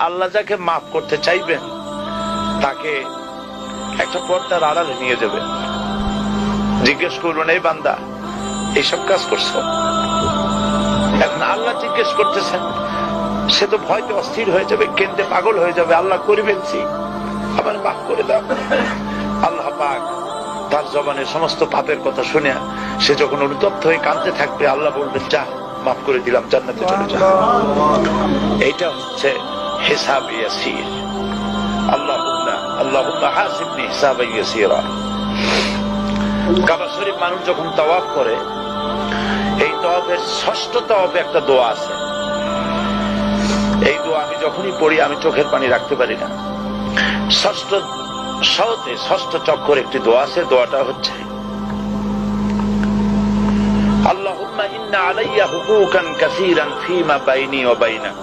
আল্লাহ যাকে মাফ করতে চাইবেন তাকে একটা পর্দার আড়ালে নিয়ে যাবেন, জিজ্ঞেস করবেন, এই বান্দা এইসব কাজ করছো? এখন আল্লাহ জিজ্ঞেস করতেছেন, সে তো ভয়তে অস্থির হয়ে যাবে, কেন্দ্রে পাগল হয়ে যাবে, আল্লাহ করে ফেলছি, আবার মাফ করে দাও। আল্লাহ পাক তার জবানের সমস্ত পাপের কথা শুনে সে যখন অনুতপ্ত হয়ে কাঁদতে থাকবে, আল্লাহ বলবেন, যা মাফ করে দিলাম, জান্নাতে চলে যা। এইটা হচ্ছে হিসাব ইয়াসির। আল্লাহুম্মা হাসিবনি হিসাবান ইয়াসিরা। কাবা শরীফ মানুষ যখন তাওয়াফ করে, এই তাওয়াফের ষষ্ঠ তাওয়াফে একটা দোয়া আছে। এই দোয়া আমি যখনই পড়ি আমি চোখের পানি রাখতে পারি না। ষষ্ঠ চক্কর একটি দোয়া আছে, দোয়াটা হচ্ছে, আল্লাহুম্মা ইন্না আলাইয়া হুকুকান কাসীরান ফীমা বাইনি ওয়া বাইনাক